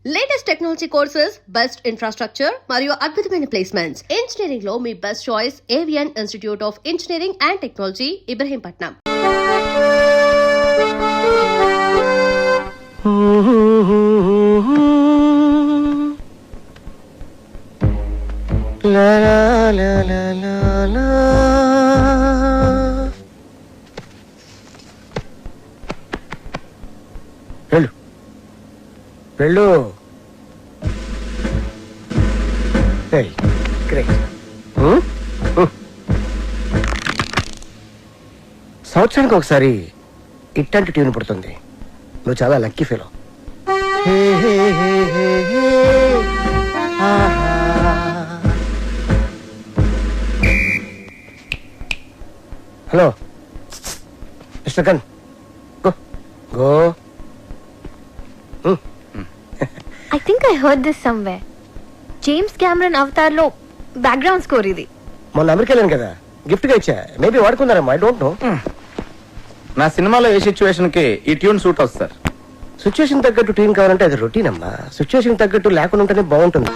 Latest technology courses, best infrastructure మరియు అద్భుతమైన placements. Engineering లో మీ best choice avian institute of engineering and technology, Ibrahimpatnam. వెళ్ళు. సంవత్సరానికి ఒకసారి ఇట్లాంటి ట్యూన్ పుడుతుంది. నువ్వు చాలా లక్కీ ఫెలో. హలో మిస్టర్ కన్, go go. I think I heard this somewhere. James Cameron Avatar లో బ్యాక్గ్రౌండ్ స్కోర్ ఇది. మొన్న అమెరికా వెళ్ళాను కదా, గిఫ్ట్ గా ఇచ్చా. మేబీ వాడుకున్నారమ్మా, ఐ డోంట్ నో. నా సినిమాలో ఏ సిచ్యువేషన్ కి ఈ ట్యూన్ సూట్ అవుతుంది సార్. సిచ్యువేషన్ తగ్గట్టు ట్యూన్ కావాలంటే అది రొటీన్ అమ్మా. సిచ్యువేషన్ తగ్గట్టు లేకుండా ఉంటేనే బాగుంటుంది.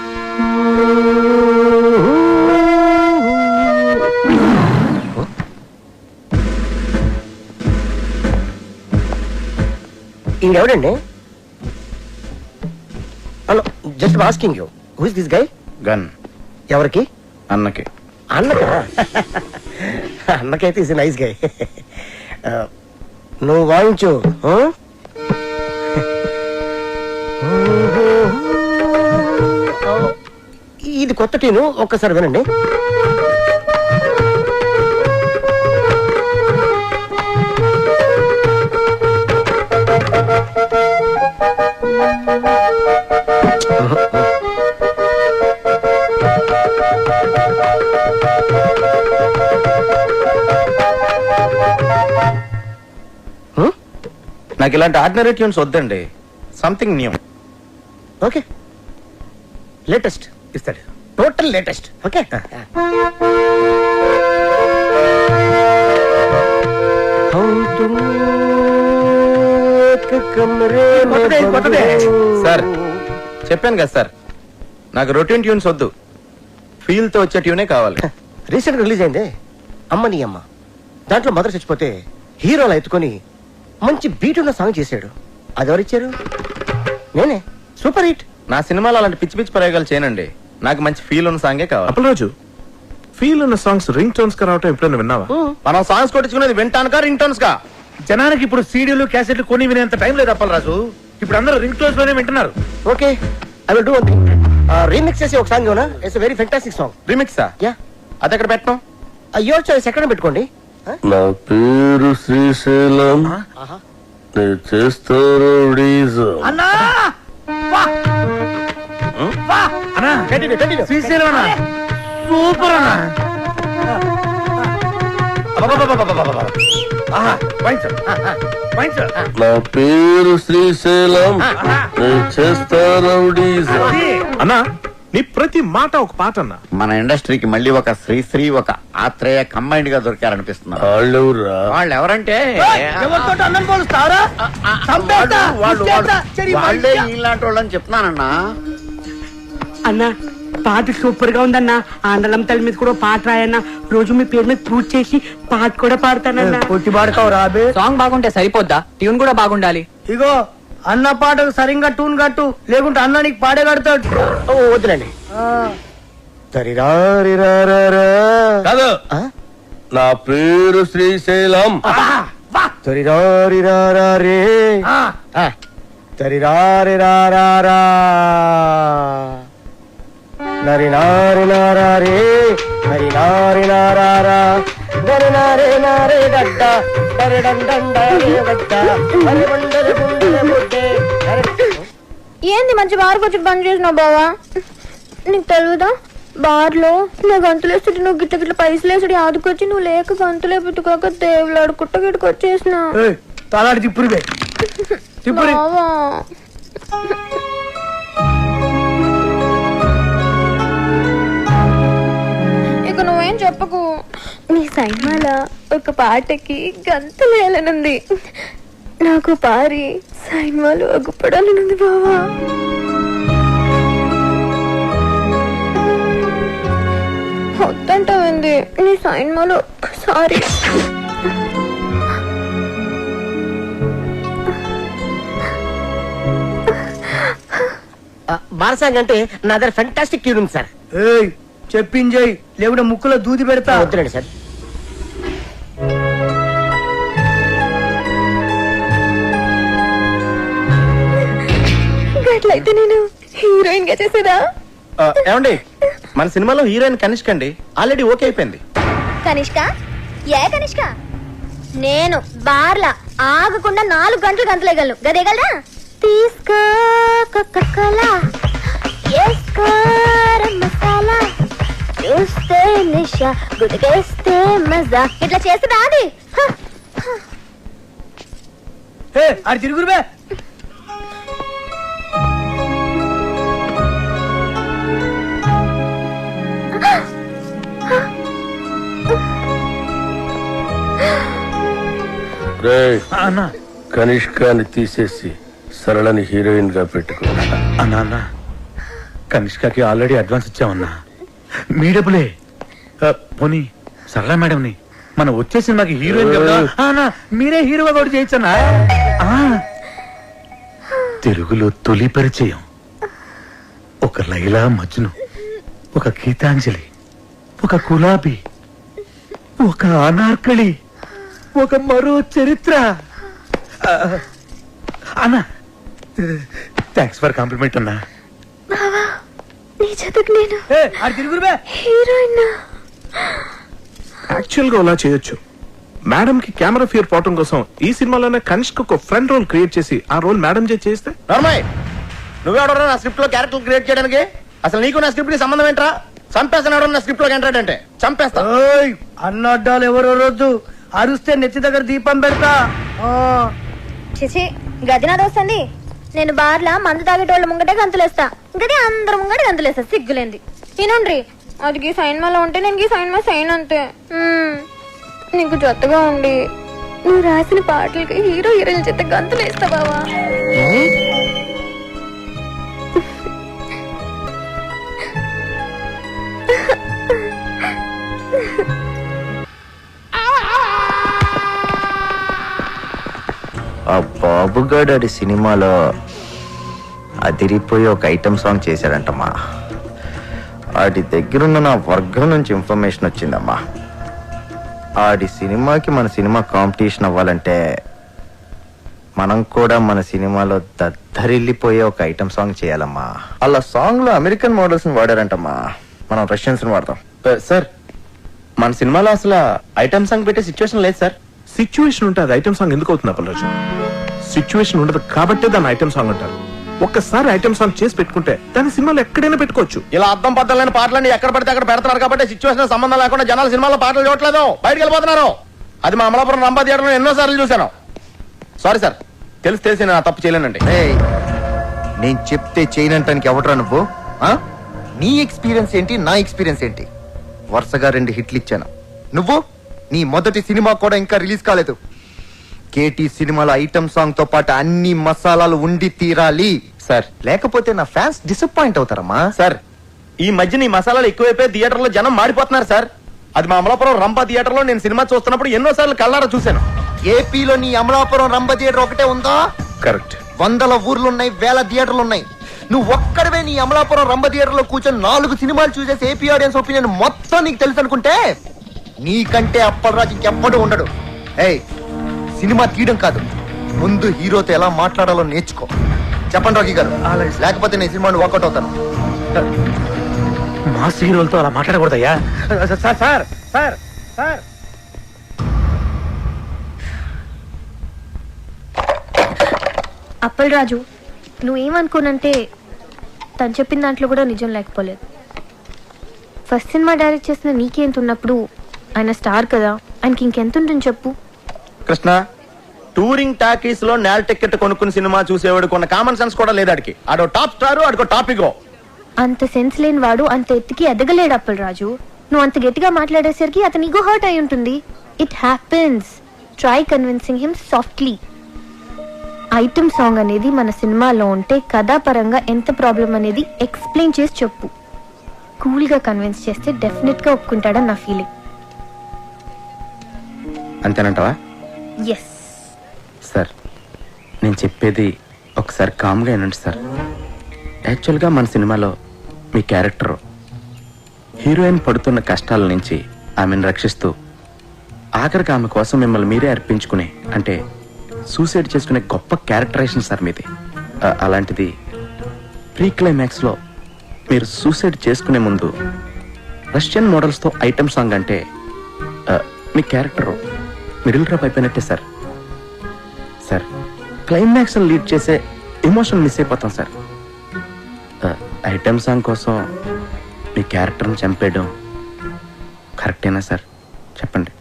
ఇంకెవడండి? Hello, just asking you, who is this guy? గన్ ఎవరికి? అన్నకి. అన్నకా? అన్నకైతే ఇస్ నైస్ గై. నువ్వు వాయించు. ఇది కొత్త టీను, ఒక్కసారి వినండి. నాకు ఇలాంటి ఆర్డినరీ ట్యూన్స్ వద్దండి, సంథింగ్ న్యూ. ఓకే, లేటెస్ట్ ఇస్తాడు, టోటల్ లేటెస్ట్. ఓకే, సార్ చెప్పాను కదా సార్, నాకు రొటీన్ ట్యూన్స్ వద్దు, ఫీల్ తో వచ్చే ట్యూనే కావాలి. రీసెంట్ గా రిలీజ్ అయిందే అమ్మ నీ అమ్మ. దాంట్లో మదర్ చచ్చిపోతే హీరోలా ఎత్తుకొని మంచి బీట్ ఉన్న సాంగ్ చేశాడు. అది ఎవరిచ్చారు? నేనే. Super hit. నా సినిమాలో అలాంటి పిచ్చి పిచ్చి ప్రయోగాలు చేయనండి, నాకు మంచి ఫీల్ ఉన్న సాంగే కావాలి. అప్పలరాజు, ఫీల్ ఉన్న సాంగ్స్ రింగ్ టోన్స్ గా రావటం ఎప్పుడైనా విన్నావా? మనం సాంగ్స్ కొట్టించుకునేది వింటానుకా రింగ్ టోన్స్ కా? జనానికి ఇప్పుడు సీడీలు క్యాసెట్లు కొని వినేంత టైం లేదు అప్పలరాజు. ఇప్పుడు అందరూ రింగ్ టోన్స్ లోనే వింటున్నారు. Okay, I will do one thing. Remix చేసి ఒక సాంగ్ యోనా, it's a very fantastic song. రీమిక్సా? యా. అది ఎక్కడ పెట్టడం? యువర్ చాయిస్, ఎక్కడ పెట్టుకోండి. నా పేరు శ్రీశైలం, నేను చేస్తారు అన్నా శ్రీశైలం అన్నా, సూపర్ అన్నా. నా పేరు శ్రీశైలం, నేను చేస్తారు అన్నా. నీ ప్రతి మాట ఒక పాట అన్నా. మన ఇండస్ట్రీకి మళ్ళీ ఒక శ్రీశ్రీ, ఒక ఆత్రేయ కంబైన్డ్ గా దొరికారనిపిస్తున్నారు. వాళ్ళెవరా? వాళ్ళు ఎవరంటే వాళ్ళే ఇలాంటి వాళ్ళని చెప్తున్నానన్నా. అన్నా పాట సూపర్ గా ఉందన్నా. ఆండలం తల్లి మీద కూడా పాట రాయన్నా. రోజు మీ పేరు మీద పూజ చేసి పాట కూడా పాడతానన్నా. కొట్టి పాడతావు రాబే. సాంగ్ బాగుంటే సరిపోద్దా, ట్యూన్ కూడా బాగుండాలి. ఇగో అన్న పాటకు సరిగ్గా టూన్ కట్టు, లేకుంటే అన్న నీకు పాడే కడతాడు. వద్దులండి. కాదు, నా పేరు శ్రీశైలం. నరి నారి నారే హరి నారి నారా నరి నారే నారే గడ్డ హరి డండ హరి బండల గుండెల బుడ్డే. ఏంది మంచి బార్ వచ్చి బంద్ చేసినావు బావా? నీకు తెలుగుదా, బార్ లో నా గంతులేస్తుంటే నువ్వు గిట్ల గిట్ల పైసలు వేసుడు ఆదుకొచ్చి నువ్వు లేక గంతులే పెట్టుకోక దేవులాడు కుట్ట గిట్టుకు వచ్చేసిన. తలాడి తిప్పురు తిప్పురు. ఇక నువ్వేం చెప్పకు. నీ సైన్మాల ఒక పాటకి గంతులు వేయాలనుంది. నాకు పారి సైన్మాలు అగుపడాలనుంది బావా. నీ సినిమాలో ఒక్కసారి బారసాంగ్ అంటే నా దగ్గర ఫెంటాస్టిక్ ట్యూన్ ఉంది సార్. ఏయ్ చెప్పింజయ్ లేకుంటే ముక్కులో దూది పెడతా. వద్దులేండి సార్. అట్లయితే నేను హీరోయిన్ గా చేసేదా? ఏమండి మన సినిమాలో హీరోయిన్ కనిష్క అండి, ఆల్రెడీ ఓకే అయిపోయింది. కనిష్క? ఏ కనిష్క? నేను బార్లా ఆగకుండా 4 గంటలు గంతలేగలను గదేగలరా? తీసుకో కోకోకోలా, ఏసుకో మసాలా, చూస్తే నిషా, గుడికేస్తే మజా. ఇట్లా చేస్తుందా అది? అది తిరుగురువే. అన్నా కనిష్కాని తీసేసి సరళని హీరోయిన్ గా పెట్టుకో. అన్నా కనిష్కకి ఆల్రెడీ అడ్వాన్స్ ఇచ్చామన్నా. మీ డబ్బులే. పోనీ సరళ మేడంని మనం వచ్చే సినిమాకి హీరోయిన్ కదా అన్నా, మీరే హీరోగా కూడా చేయొచ్చన్నా. తెలుగులో తొలి పరిచయం ఒక లైలా మజ్ను, ఒక గీతాంజలి, ఒక గులాబీ, ఒక అనార్కళి, ఒక మరో చరిత్ర. అన్నా థ్యాంక్స్ ఫర్ కాంప్లిమెంట్ అన్నా. నీ జతకు నేను హీరోయిన్. యాక్చువల్ గా అలా చేయొచ్చు. మేడం కి కెమెరా ఫియర్ పోవటం కోసం ఈ సినిమాలోనే కనిష్క ఒక ఫ్రెండ్ రోల్ క్రియేట్ చేసి ఆ రోల్ మేడం చేస్తే. నువ్వెవడరా నా స్క్రిప్ట్ లో క్యారెక్టర్ క్రియేట్ చేయడానికి? అసలు నీకు నా స్క్రిప్ట్ కి సంబంధం ఏంట్రా? చంపేస్తాడు నా స్క్రిప్ట్ లో ఎంటర్ అంటే చంపేస్తా. అన్నడ్డాలు ఎవరో రోజు అరుస్తే నెత్తి దగ్గర దీపం పెడతా. చిచి గదినాది వస్తుంది. నేను బార్లా మందు తాగేటోళ్ళ ముంగటే గంతులేస్తా, గది అందరు ముంగట గంతులేస్తా. సిగ్గులేంది. తినండ్రి, అది గీ సైన్మాలో ఉంటే నేను గీ సైన్మా సైన్ అంతే. నీకు జొత్తగా ఉండి నువ్వు రాసిన పాటలకి హీరో హీరోయిన్ చేత గంతులేస్తా బావా. ఆ బాబుగాడి సినిమాలో అదిరిపోయి ఒక ఐటమ్ సాంగ్ చేశాడంటమ్మా. ఆడి దగ్గరున్న నా వర్గం నుంచి ఇన్ఫర్మేషన్ వచ్చిందమ్మా. ఆడి సినిమాకి మన సినిమా కాంపిటీషన్ అవ్వాలంటే మనం కూడా మన సినిమాలో దద్దరిల్లిపోయే ఒక ఐటమ్ సాంగ్ చేయాలమ్మా. అలా సాంగ్ లో అమెరికన్ మోడల్స్ ని వాడారంటమ్మా, మనం రష్యన్స్ ని వాడతాం. సార్ మన సినిమాలో అసలు ఐటమ్ సాంగ్ పెట్టే సిచ్యువేషన్ లేదు సార్. సిచ్యువేషన్ ఉంటే అది ఐటమ్ సాంగ్ ఎందుకు అవుతుంది అప్పలరాజు? సిచ్యువేషన్ ఉండదు కాబట్టి దాన్ని ఐటమ్ సాంగ్ అంటారు. ఒక్కసారి ఐటమ్ సాంగ్ చేసి పెట్టుకుంటే దాని సినిమాలో ఎక్కడైనా పెట్టుకోవచ్చు. ఇలా అర్థం పద్ధతులైన పాటలన్నీ ఎక్కడ పడితే అక్కడ పెడతారు కాబట్టి సిచ్యువేషన్ సంబంధం లేకుండా జనాల సినిమాలో పాటలు చూడట్లేదు, బయటకు వెళ్ళిపోతున్నారు. అది మా అమలాపురం రంభా థియేటర్లో ఎన్నో సార్లు చూశాను. సారీ సార్, తెలిసి నేను తప్పు చేయలేనండి. నేను చెప్తే చేయనంటానికి ఎవడరా నువ్వు? నీ ఎక్స్పీరియన్స్ ఏంటి, నా ఎక్స్పీరియన్స్ ఏంటి? వరుసగా 2 హిట్లు ఇచ్చాను. నువ్వు నీ మొదటి సినిమా కూడా ఇంకా రిలీజ్ కాలేదు. కేటీ సినిమాలో ఐటమ్ సాంగ్ తో పాటు అన్ని మసాలాలు ఉండి తీరాలి సార్, లేకపోతే నా ఫ్యాన్స్ డిసప్పాయింట్ అవుతారమ్మా. సార్ ఈ మధ్య ఈ మసాలాలు ఎక్కువైపోయి థియేటర్ లో జనం మాడిపోతున్నారు సార్. అది మా అమలాపురం రంభా థియేటర్ లో నేను సినిమా చూస్తున్నప్పుడు ఎన్నో సార్లు కళ్ళారా చూశాను. ఏపీలో నీ అమలాపురం రంభ థియేటర్ ఒకటే ఉందా? కరెక్ట్. 100 ఊర్లున్నాయి, 1000 థియేటర్లు ఉన్నాయి. నువ్వు ఒక్కడవే నీ అమలాపురం రంభ థియేటర్ లో కూర్చొని 4 సినిమాలు చూసేసి ఏపీ ఆడియన్స్ ఒపీనియన్ మొత్తం నీకు తెలుసు అనుకుంటే నీకంటే అప్పలరాజు ఇంకెప్పుడు ఉండడు. ఏయ్, సినిమా తీయడం కాదు, ముందు హీరోతో ఎలా మాట్లాడాలో నేర్చుకో. చెప్పండి రాజీ గారు, లేకపోతే నేను సినిమాని వాకౌట్ అవుతాను. మా హీరోలతో అలా మాట్లాడకూడదయ్యా. Sir sir sir sir Appalaraju, నువ్వేమనుకోనంటే తను చెప్పిన దాంట్లో కూడా నిజం లేకపోలేదు. ఫస్ట్ సినిమా డైరెక్ట్ చేసిన నీకేంత ఉన్నప్పుడు ఆయన స్టార్ కదా, ఆయనకి ఇంకెంత ఉంటుంది చెప్పు. కృష్ణ, టూరింగ్ టాకీస్ లో నేల టికెట్ కొనుక్కుని సినిమా చూసేవాడు కొన్న కామన్ సెన్స్ కూడా లేదు. ఆడికి ఆడో టాప్ స్టార్, ఆడికో టాపిక్. అంత సెన్స్ లేని వాడు అంత ఎత్తుకి ఎదగలేడు అప్పలరాజు. నువ్వు అంత గట్టిగా మాట్లాడేసరికి అతని ఈగో హర్ట్ అయి ఉంటుంది. It happens. Try convincing him softly. Item song అనేది మన సినిమాలో ఉంటే కథాపరంగా ఎంత ప్రాబ్లం అనేది ఎక్స్ప్లెయిన్ చేసి చెప్పు. కూల్గా కన్విన్స్ చేస్తే డెఫినెట్ గా ఒప్పుకుంటాడని నా ఫీలింగ్. అంతేనంటావా? ఎస్. సార్ నేను చెప్పేది ఒకసారి కామ్గా వినండి సార్. యాక్చువల్గా మన సినిమాలో మీ క్యారెక్టర్ హీరోయిన్ పడుతున్న కష్టాల నుంచి ఆమెను రక్షిస్తూ ఆఖరికి ఆమె కోసం మిమ్మల్ని మీరే అర్పించుకునే, అంటే సూసైడ్ చేసుకునే గొప్ప క్యారెక్టరైజేషన్ సార్ మీది. అలాంటిది ప్రీ క్లైమాక్స్లో మీరు సూసైడ్ చేసుకునే ముందు రష్యన్ మోడల్స్తో ఐటమ్ సాంగ్ అంటే మీ క్యారెక్టర్ మిడిల్ డ్రాప్ అయిపోయినట్టే సార్. సార్ క్లైమాక్స్ లీడ్ చేసే ఎమోషన్ మిస్ అయిపోతాం సార్. ఐటమ్ సాంగ్ కోసం మీ క్యారెక్టర్ని చంపేయడం కరెక్టేనా సార్? చెప్పండి.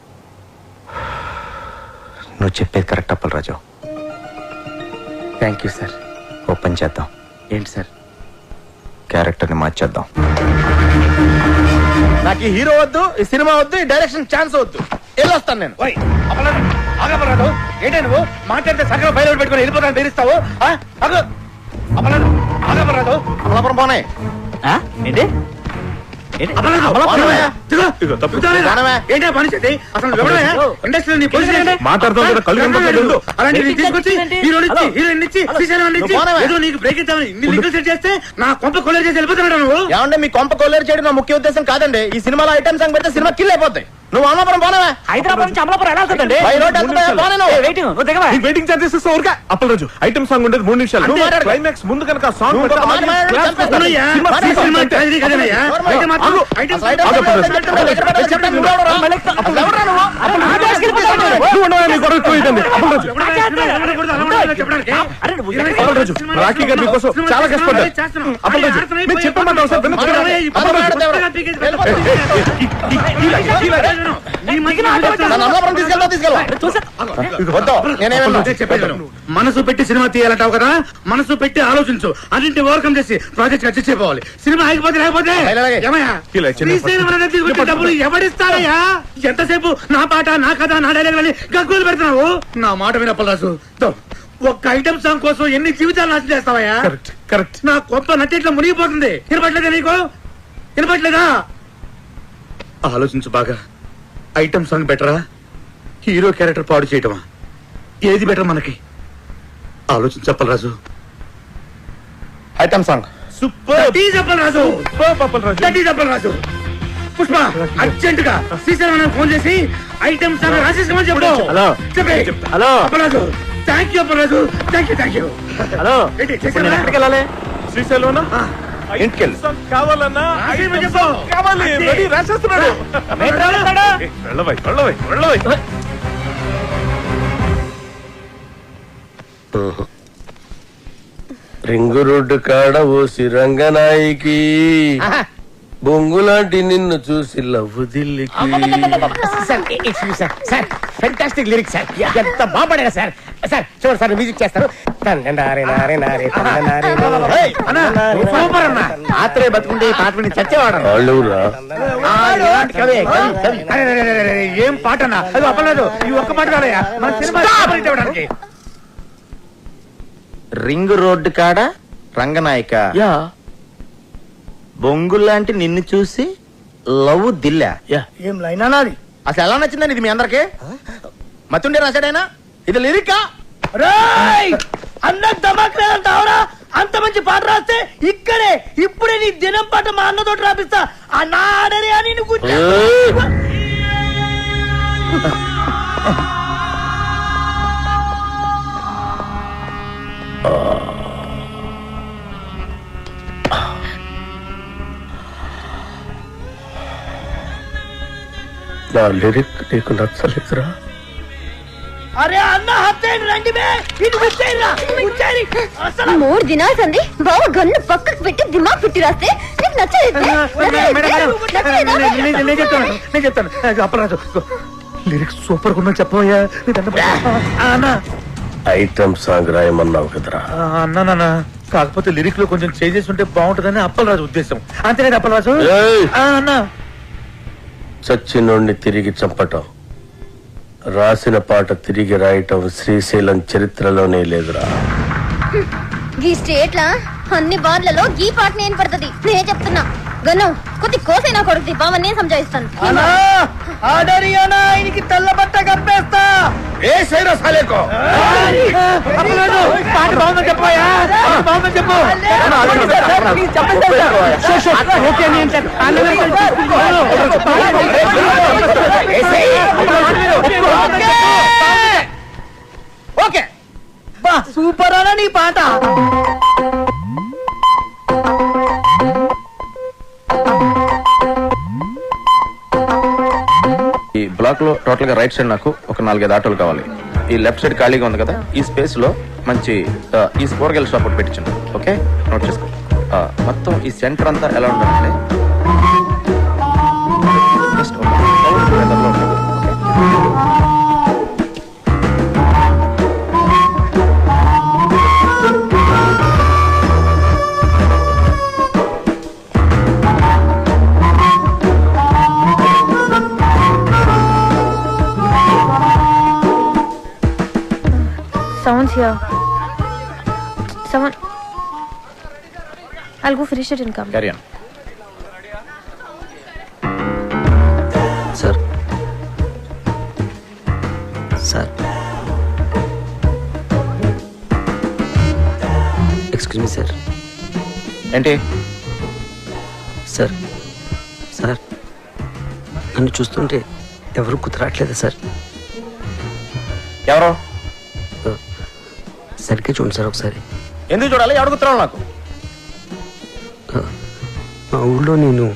నువ్వు చెప్పేది correct Appalaraju. Thank you sir. Open చేద్దాం. ఏంటి సార్? క్యారెక్టర్ని మార్చేద్దాం. నాకు ఈ హీరో వద్దు, ఈ సినిమా వద్దు, ఈ డైరెక్షన్ ఛాన్స్ వద్దు. వెళ్ళొస్తాను నేను. ఏంటే నువ్వు మాట్లాడితే సగం బయలు పెట్టుకుని వెళ్ళిపోతాను బెదిరిస్తావు? అమలాపురం పోనే ఏంటి మాట్లాడుతావు కదా, కళ్ళు కనపడలేదు. నా కొంప కొల్లేరు చేసి వెళ్ళిపోతున్నాడు నువ్వు. ఏమంటే మీ కొంప కొల్లేరు చేయడం నా ముఖ్య ఉద్దేశం కాదండి. ఈ సినిమాలో ఐటమ్ సాంగ్ పెడితే సినిమా కిల్ అయిపోతాయి. నువ్వు అమలాపురం పోనవా? హైదరాబాద్ నుంచి అమలాపురం ఎలా వెళ్తుందండి? వెయిటింగ్ ఛార్జెస్ ఇస్తా ఊరికే. అప్పలరాజు ఐటమ్ సాంగ్ ఉండేది 3 నిమిషాలు. క్లైమాక్స్ ముందు కనుక సాంగ్ రాఖీ గారి కోసం చాలా కష్టపడ్డారు. అప్పలరాజు మీరు చెప్పమంటావు సార్. మనసు పెట్టి సినిమా తీయాలంటావు కదా, మనసు పెట్టి ఆలోచించు. అన్నింటి ఓవర్కమ్ చేసి ప్రాజెక్ట్ అడ్జస్ట్ అయిపోవాలి. సినిమా ఆగిపోతే లేకపోతే డబ్బులు ఎవరిస్తారయ్యా? ఎంతసేపు నా పాట, నా కథ, నా డైలాగ్ అని గక్కులు పెడుతున్నావు. నా మాట వినప్పరాజు, ఒక్క ఐటమ్ సాంగ్ కోసం ఎన్ని జీవితాలు నాశనం చేస్తావయ్యా? కరెక్ట్. నా గొప్ప నటిట్లో మునిగిపోతుంది. వినపట్లేదా నీకు? వినపట్లేదా? ఆలోచించు బాగా. ఐటమ్ సాంగ్ బెటరా, హీరో క్యారెక్టర్ పాడు చేయటమా? ఏది బెటర్ మనకి? ఆలోచించు Appalaraju. Item song super. Appalaraju Pushpa urgent గా శ్రీశైలం ఫోన్ చేసి ఐటమ్ సాంగ్ రాసేసుకోమని చెప్పు. Hello Appalaraju. Thank you Appalaraju. Thank you. Hello ఎక్కడికి వెళ్ళాలి? శ్రీశైలం ఇంటికెళ్ళి కావాలన్నా కావాలి. రెడీ రాసేస్తున్నాడు. వెళ్ళవై. రింగు రోడ్డు కాడ ఓసి రంగనాయికి బొంగులాంటి నిన్ను చూసి లవ్వు దిల్లికి. Fantastic lyrics sir. ఎంత బాగుపడారు సార్. సార్ చూడండి సార్, మ్యూజిక్ చేస్తారు. సూపర్ అన్న. ఆత్రే బతుకుంటే ఈ పాట విని చచ్చేవాడు. ఏం పాట అన్న? అది అప్పలేదు. ఈ ఒక్క పాట కాదయ్యా మన సినిమా ఇవ్వడానికి. రింగ్ రోడ్డు కాడ రంగనాయక బొంగులాంటి నిన్ను చూసి లవ్ దిల్లా. ఏం లైన్ అన్నది? అసలు ఎలా నచ్చిందండి ఇది మీ అందరికి? మతుండే రాశాడైనా ఇది లిరికా? అన్న దమాక్లేదంటావురా? అంత మంచి పాట రాస్తే ఇక్కడే ఇప్పుడే నీ దినం పాట మా అన్నతో రాపిస్తా. అన్న ఆడరే అని నువ్వు నా లిరిక్ నీకు నచ్చలేదురా? అరే అన్న హత్తేను రండి బే. ఇది ఉచ్చేయరా ఉచ్చేరి. అసలు 3 దినాలు సంది బావ గన్ను పక్కకు పెట్టి దిమాగ్ పెట్టి రాస్తే నీకు నచ్చలేదు. నేను చెప్తాను. అప్పరాజు లిరిక్స్ సూపర్ గా చెప్పబోయా. ఐటమ్ సాంగ్ రాయమన్నావు కదరా? అన్నా కాకపోతే లిరిక్ లో కొంచెం చేంజెస్ ఉంటే బాగుంటుందని అప్పలరాజు ఉద్దేశం. అంతేనా అప్పలరాజు? అన్నా చచ్చినోడిని తిరిగి చంపటం, రాసిన పాట తిరిగి రాయటం శ్రీశైలం చరిత్రలోనే లేదురా. ఈ స్టేట్ లా అన్ని బార్లలో ఈ పాట నేను పడుతుంది. నేనే చెప్తున్నా. గను కొద్ది కోసైనా కొడుకు బావ నేను సంజాయిస్తాను ఆయనకి తెల్ల బట్ట కప్పేస్తా ఏ సైరా సాలేకో పాట బాగుందని చెప్పాయా బాగుందని చెప్పు ఓకే నేను ఓకే బా సూపర్ అనా నీ పాట ఈ బ్లాక్ లో టోటల్ గా రైట్ సైడ్ నాకు ఒక 4-5 ఆటోలు కావాలి. ఈ లెఫ్ట్ సైడ్ ఖాళీగా ఉంది కదా, ఈ స్పేస్ లో మంచి ఈ కూరగాయల షాప్ ఒకటి పెట్టించండి. ఓకే, నోట్ చేసుకో. మొత్తం ఈ సెంటర్ అంతా ఎలా ఉండాలంటే జస్ట్ ఒక సౌండ్ వెదర్లో ఉంటుంది. Someone's here. Someone. I'll go finish it and come. Carry on. Sir sir excuse me sir. ఏంటి సార్ సార్ నన్ను చూస్తుంటే ఎవరు కుదరట్లేదు సార్. ఎవరో సరిగ్గా చూడండి సార్ ఒకసారి. ఎందుకు చూడాలి? అడుగుతున్నావు నాకు. మా ఊళ్ళో నేను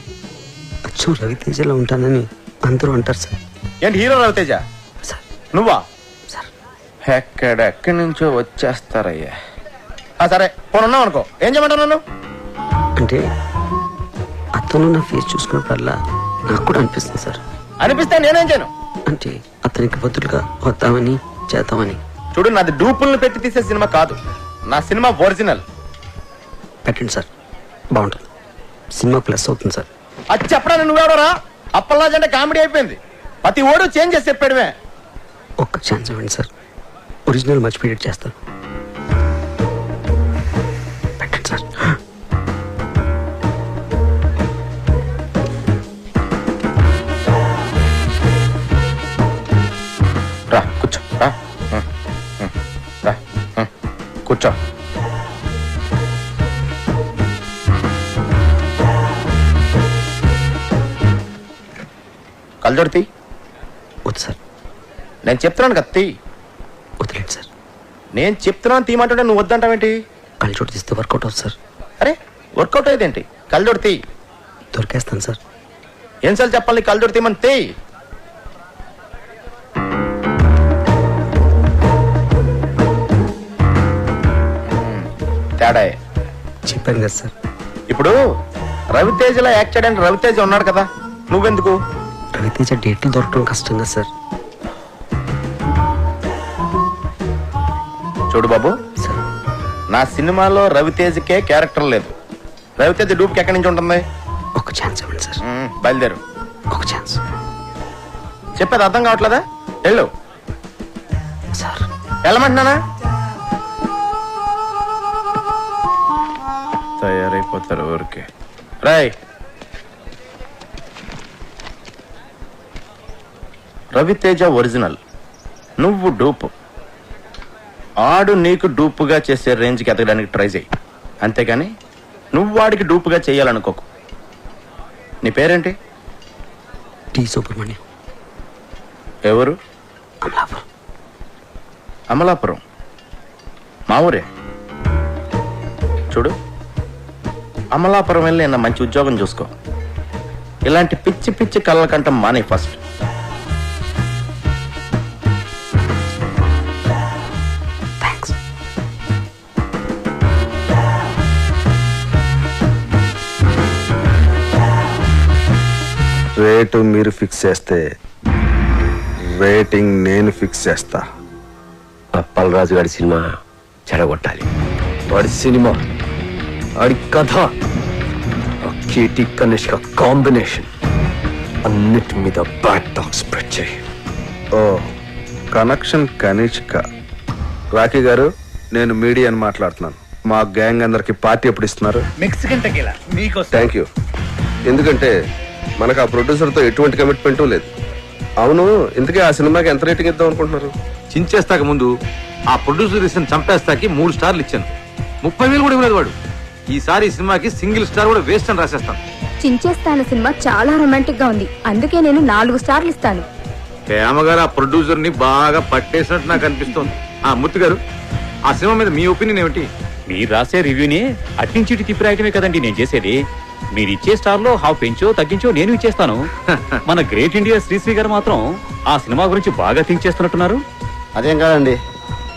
అచ్చు రవితేజలో ఉంటానని అందరూ అంటారు సార్. ఏంటి హీరో రవితేజ? సార్ నువ్వా? సార్ ఎక్కడెక్కడి నుంచో వచ్చేస్తారయ్యా. సరే పోను ఉన్నావు అనుకో, ఏం చేయమంటావు నన్ను? అంటే అతను నా ఫేస్ చూసుకున్నప్పుడల్లా నాకు కూడా అనిపిస్తుంది సార్. అనిపిస్తే నేనేం చేయను? అంటే అతనికి బదులుగా వద్దామని చేద్దామని. చూడు, నాది డూపుల్ని పెట్టి తీసే సినిమా కాదు, నా సినిమా ఒరిజినల్. పెట్టండి సార్, బాగుంటుంది. సినిమా ప్లస్ అవుతుంది సార్. అది చెప్పడానికి నువ్వెవడరా? అప్పల్లాజ్ అంటే కామెడీ అయిపోయింది. ప్రతి ఓడు చేంజ్ చేసి చెప్పాడువే. ఒక్క ఛాన్స్ ఇవ్వండి సార్, ఒరిజినల్ మర్చిపోయేట్ చేస్తాను. పెట్టండి సార్. రా కూర్చో, రా రా కూర్చో. కళ్ళజోడు తీ. వద్దు సార్. నేను చెప్తున్నాను కదా తీ. వదిలేండి సార్. నేను చెప్తున్నాను తీయమంటుంటే నువ్వు వద్దంటావేంటి? కళ్ళజోడు తీస్తే వర్కౌట్ అవుతుంది సార్. అరే వర్కౌట్ అయ్యేదేంటి? కళ్ళజోడు తీ. దొరికేస్తాను సార్. ఏం చెప్పాలి? కళ్ళజోడు తీయమని తీ. తేడా చెప్పాను కదా సార్. ఇప్పుడు రవితేజలో యాక్సిడెంట్ రవితేజ ఉన్నాడు కదా, నువ్వెందుకు? రవితేజ డేట్లు దొరకడం కష్టం కదా సార్. చూడు బాబు, సార్ నా సినిమాలో రవితేజకే క్యారెక్టర్ లేదు. రవితేజ డూప్కి ఎక్కడి నుంచి ఉంటుంది? ఒక ఛాన్స్ ఇవ్వండి సార్. బయలుదేరు. ఒక ఛాన్స్. చెప్పేది అర్థం కావట్లేదా? వెళ్ళు. సార్ వెళ్ళమంటున్నానా? తయారైపోతారు ఊరికే. రాయ్, రవితేజ ఒరిజినల్, నువ్వు డూపు. ఆడు నీకు డూపుగా చేసే రేంజ్కి ఎదగడానికి ట్రై చేయి, అంతేగాని నువ్వు వాడికి డూపుగా చేయాలనుకోకు. నీ పేరేంటి? టి సుబ్రహ్మణ్యం. ఎవరు? అమలాపురం. అమలాపురం మా ఊరే. చూడు, అమలాపురం వెళ్ళి నా మంచి ఉద్యోగం చూసుకో. ఇలాంటి పిచ్చి పిచ్చి కళ్ళ కంట మానే ఫస్ట్. థ్యాంక్స్. రేటు మీరు ఫిక్స్ చేస్తే రేటింగ్ నేను ఫిక్స్ చేస్తా. అప్పలరాజు గారి సినిమా చెడగొట్టాలి. వాడి సినిమా, వాడి కథ, కేటీ కనిష్క కాంబినేషన్ అన్నిటి మీద బ్యాడ్ టాక్ స్ప్రెడ్ చేయి. ఓ కనెక్షన్ కనిష్క. రాఖీ గారు, నేను మీడియాని మాట్లాడుతున్నాను. మా గ్యాంగ్ అందరికి పార్టీ ఎప్పుడు ఇస్తున్నారు? మెక్సికన్ టెకీలా మీకోసం. Thank you. ఎందుకంటే మనకు ఆ ప్రొడ్యూసర్తో ఎటువంటి కమిట్మెంట్ లేదు. అవును, ఇంతకీ ఆ సినిమాకి ఎంత రేటింగ్ ఇద్దాం అనుకుంటున్నారు? చించేస్తాక ముందు ఆ ప్రొడ్యూసర్ ఇచ్చిన చంపేస్తాకి 3 స్టార్లు ఇచ్చాను. 30,000 కూడా ఇవ్వలేదు వాడు. ఈసారి ఈ సినిమాకి సింగిల్ స్టార్ కూడా వేస్ట్ అని రాసేస్తాను. చించేస్తాను సినిమా చాలా రొమాంటిక్ గా ఉంది, అందుకే నేను 4 స్టార్లు ఇస్తాను. ప్రేమగారు ఆ ప్రొడ్యూసర్ ని బాగా పట్టేసినట్టు నాకు అనిపిస్తోంది. ఆ మూర్తి గారు, ఆ సినిమా మీద మీ ఒపీనియన్ ఏమిటి? మీరు రాసే రివ్యూని అట్నుంచి ఇటు తిప్పి రాయటమే కదండి నేను చేసేది. మీరు ఇచ్చే స్టార్ లో హాఫ్ పెంచో తగ్గించో నేను ఇచ్చేస్తాను. మన గ్రేట్ ఇండియా శ్రీశ్రీ గారు మాత్రం ఆ సినిమా గురించి బాగా థింక్ చేస్తున్నట్టున్నారు. అదేం కాదండి,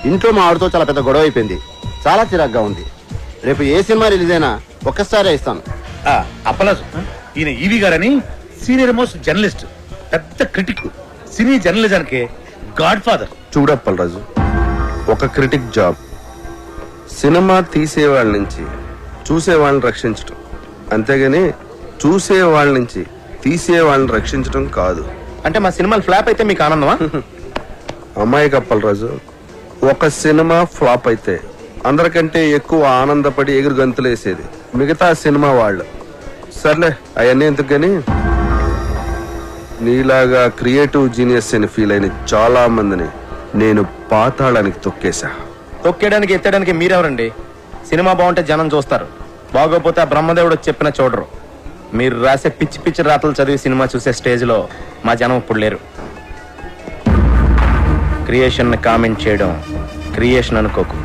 ఇంట్లో మా ఆవిడతో చాలా పెద్ద గొడవ అయిపోయింది. చాలా చిరాగ్గా ఉంది. రేపు ఏ సినిమా రిలీజ్ అయినా ఒక్కసారి ఇస్తాను. అప్పలాజు, ఈయన ఈవి గారని సీనియర్ మోస్ట్ జర్నలిస్ట్, పెద్ద క్రిటిక్, సినీ జర్నలిజానికి గాడ్ ఫాదర్. చూడప్పలరాజు, ఒక క్రిటిక్ జాబ్ సినిమా తీసేవాళ్ళ నుంచి చూసేవాళ్ళని రక్షించటం, అంతేగాని చూసేవాళ్ళ నుంచి తీసేవాళ్ళని రక్షించటం కాదు. అంటే మా సినిమాలు ఫ్లాప్ అయితే మీకు ఆనందమా? అమ్మాయి కప్పలరాజు, ఒక సినిమా ఫ్లాప్ అయితే అందరికంటే ఎక్కువ ఆనందపడి ఎగురు గంతులేసేది మిగతా సినిమా వాళ్ళు. సర్లే అవన్నీ ఎందుకు గాని, నీలాగా క్రియేటివ్ జీనియస్ అని ఫీల్ అయిన చాలా మందిని నేను పాతాళానికి తొక్కేశా. తొక్కేయడానికి ఎత్తడానికి మీరెవరండి? సినిమా బాగుంటే జనం చూస్తారు, బాగోపోతే ఆ బ్రహ్మదేవుడు చెప్పినా చూడరు. మీరు రాసే పిచ్చి పిచ్చి రాతలు చదివి సినిమా చూసే స్టేజ్లో మా జనం ఇప్పుడు లేరు. క్రియేషన్ కామెంట్ చేయడం క్రియేషన్ అనుకోకు.